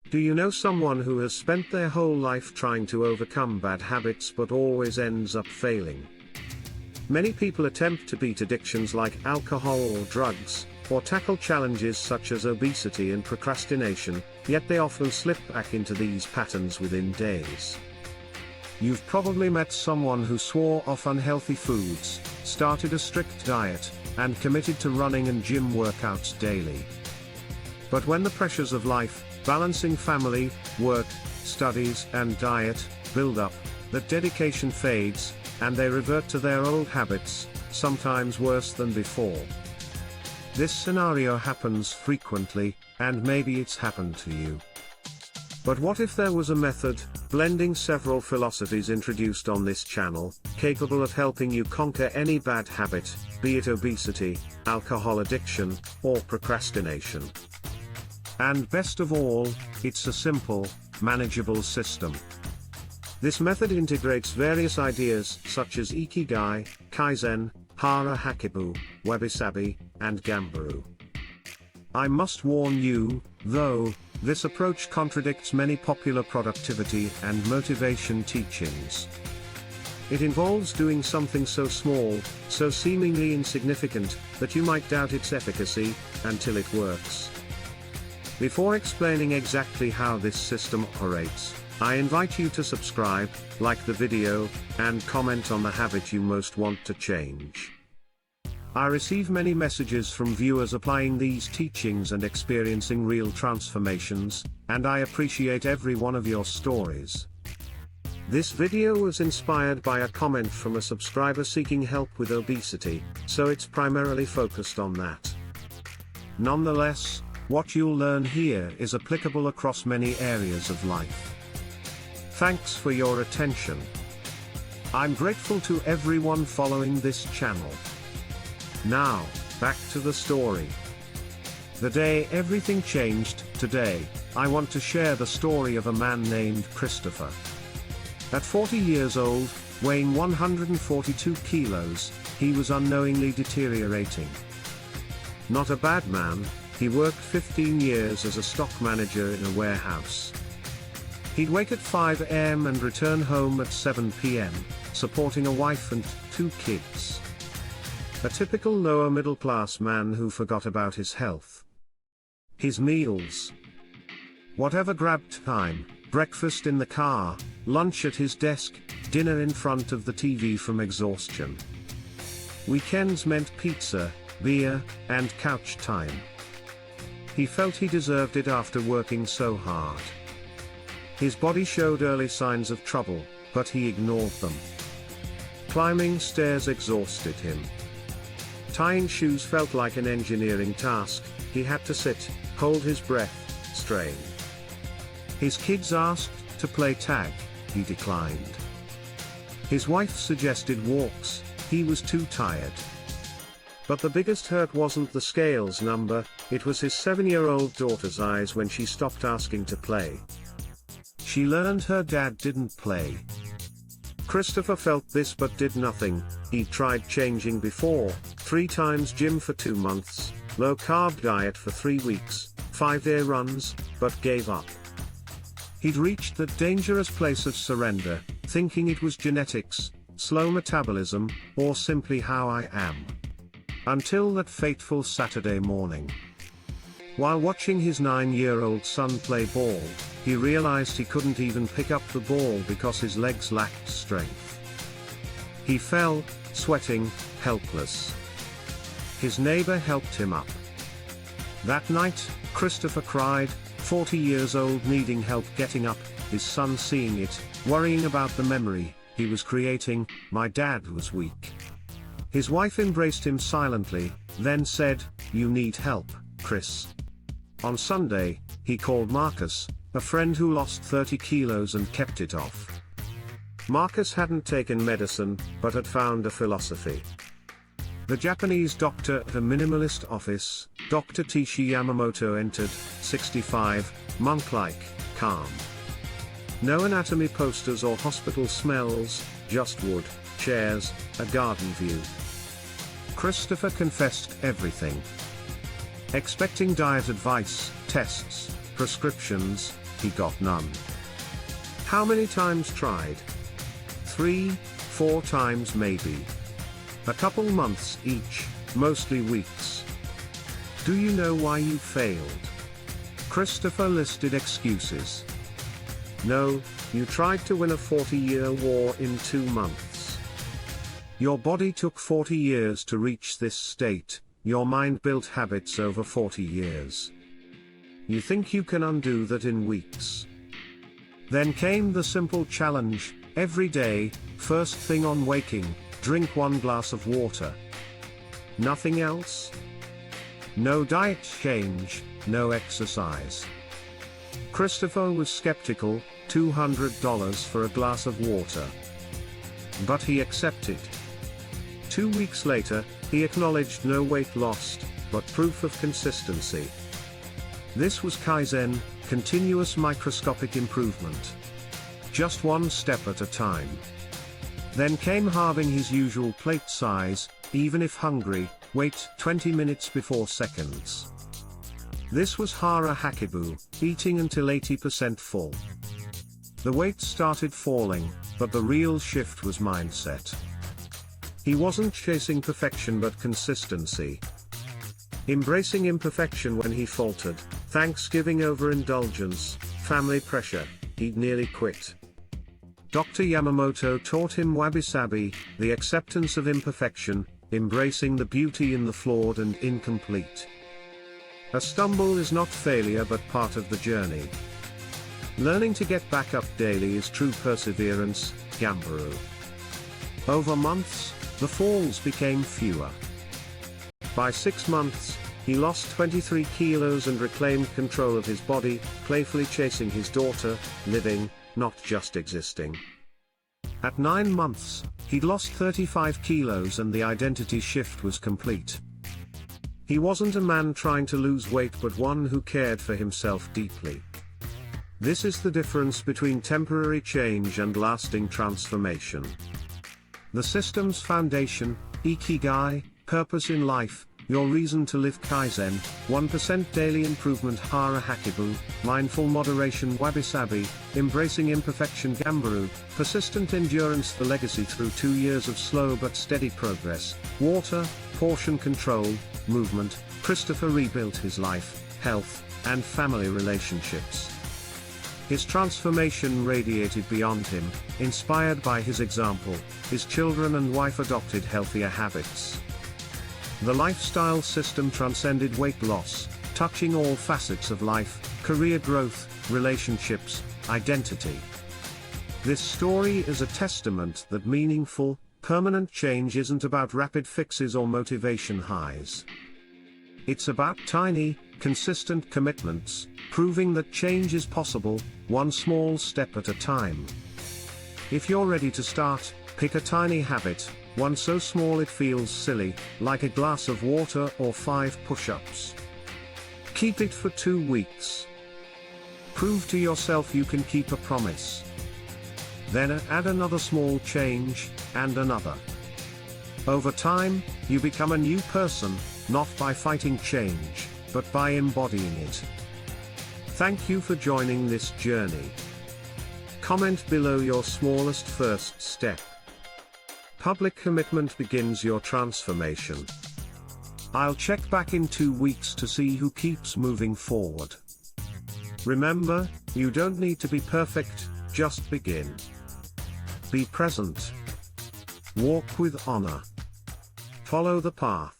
Do you know someone who has spent their whole life trying to overcome bad habits but always ends up failing? Many people attempt to beat addictions like alcohol or drugs, or tackle challenges such as obesity and procrastination, yet they often slip back into these patterns within days. You've probably met someone who swore off unhealthy foods, started a strict diet, and committed to running and gym workouts daily. But when the pressures of life, balancing family, work, studies, and diet, build up, that dedication fades, and they revert to their old habits, sometimes worse than before. This scenario happens frequently, and maybe it's happened to you. But what if there was a method, blending several philosophies introduced on this channel, capable of helping you conquer any bad habit, be it obesity, alcohol addiction, or procrastination? And best of all, it's a simple, manageable system. This method integrates various ideas such as Ikigai, Kaizen, HARA HACHI BU, WABI-SABI, and GAMBARU. I must warn you, though, this approach contradicts many popular productivity and motivation teachings. It involves doing something so small, so seemingly insignificant, that you might doubt its efficacy, until it works. Before explaining exactly how this system operates, I invite you to subscribe, like the video, and comment on the habit you most want to change. I receive many messages from viewers applying these teachings and experiencing real transformations, and I appreciate every one of your stories. This video was inspired by a comment from a subscriber seeking help with obesity, so it's primarily focused on that. Nonetheless, what you'll learn here is applicable across many areas of life. Thanks for your attention. I'm grateful to everyone following this channel. Now, back to the story. The day everything changed, today, I want to share the story of a man named Christopher. At 40 years old, weighing 142 kilos, he was unknowingly deteriorating. Not a bad man, he worked 15 years as a stock manager in a warehouse. He'd wake at 5 a.m. and return home at 7 p.m., supporting a wife and 2 kids. A typical lower middle class man who forgot about his health. His meals. Whatever grabbed time, breakfast in the car, lunch at his desk, dinner in front of the TV from exhaustion. Weekends meant pizza, beer, and couch time. He felt he deserved it after working so hard. His body showed early signs of trouble, but he ignored them. Climbing stairs exhausted him. Tying shoes felt like an engineering task. He had to sit, hold his breath, strain. His kids asked to play tag, he declined. His wife suggested walks, he was too tired. But the biggest hurt wasn't the scales number, it was his 7-year-old daughter's eyes when she stopped asking to play. She learned her dad didn't play. Christopher felt this but did nothing. He'd tried changing before, 3 times gym for 2 months, low-carb diet for 3 weeks, 5-day runs, but gave up. He'd reached that dangerous place of surrender, thinking it was genetics, slow metabolism, or simply how I am. Until that fateful Saturday morning. While watching his 9-year-old son play ball, he realized he couldn't even pick up the ball because his legs lacked strength. He fell, sweating, helpless. His neighbor helped him up. That night, Christopher cried, 40 years old, needing help getting up, his son seeing it, worrying about the memory he was creating. My dad was weak. His wife embraced him silently, then said, "You need help, Chris." On Sunday, he called Marcus, a friend who lost 30 kilos and kept it off. Marcus hadn't taken medicine, but had found a philosophy. The Japanese doctor at a minimalist office, Dr. Tishi Yamamoto, entered, 65, monk-like, calm. No anatomy posters or hospital smells, just wood, chairs, a garden view. Christopher confessed everything. Expecting diet advice, tests, prescriptions, he got none. How many times tried? 3, 4 times maybe. A couple months each, mostly weeks. Do you know why you failed? Christopher listed excuses. No, you tried to win a 40-year war in 2 months. Your body took 40 years to reach this state, your mind built habits over 40 years. You think you can undo that in weeks. Then came the simple challenge, every day, first thing on waking, drink 1 glass of water. Nothing else? No diet change, no exercise. Christopher was skeptical, $200 for a glass of water. But he accepted. 2 weeks later, he acknowledged no weight lost, but proof of consistency. This was Kaizen, continuous microscopic improvement. Just 1 step at a time. Then came halving his usual plate size, even if hungry, wait 20 minutes before seconds. This was HARA HACHI BU, eating until 80% full. The weight started falling, but the real shift was mindset. He wasn't chasing perfection but consistency. Embracing imperfection when he faltered, Thanksgiving overindulgence, family pressure, he'd nearly quit. Dr. Yamamoto taught him WABI-SABI, the acceptance of imperfection, embracing the beauty in the flawed and incomplete. A stumble is not failure but part of the journey. Learning to get back up daily is true perseverance, GAMBARU. Over months, the falls became fewer. By 6 months, he lost 23 kilos and reclaimed control of his body, playfully chasing his daughter, living, not just existing. At 9 months, he'd lost 35 kilos and the identity shift was complete. He wasn't a man trying to lose weight but one who cared for himself deeply. This is the difference between temporary change and lasting transformation. The system's foundation, Ikigai, purpose in life, your reason to live. Kaizen, 1% daily improvement. HARA HACHI BU, mindful moderation. WABI-SABI, embracing imperfection. GAMBARU, persistent endurance. The legacy through 2 years of slow but steady progress. Water, portion control, movement. Christopher rebuilt his life, health, and family relationships. His transformation radiated beyond him, inspired by his example. His children and wife adopted healthier habits. The lifestyle system transcended weight loss, touching all facets of life, career growth, relationships, identity. This story is a testament that meaningful, permanent change isn't about rapid fixes or motivation highs. It's about tiny, consistent commitments, proving that change is possible, one small step at a time. If you're ready to start, pick a tiny habit, one so small it feels silly, like a glass of water or 5 push-ups. Keep it for 2 weeks. Prove to yourself you can keep a promise. Then add another small change, and another. Over time, you become a new person, not by fighting change, but by embodying it. Thank you for joining this journey. Comment below your smallest first step. Public commitment begins your transformation. I'll check back in 2 weeks to see who keeps moving forward. Remember, you don't need to be perfect, just begin. Be present. Walk with honor. Follow the path.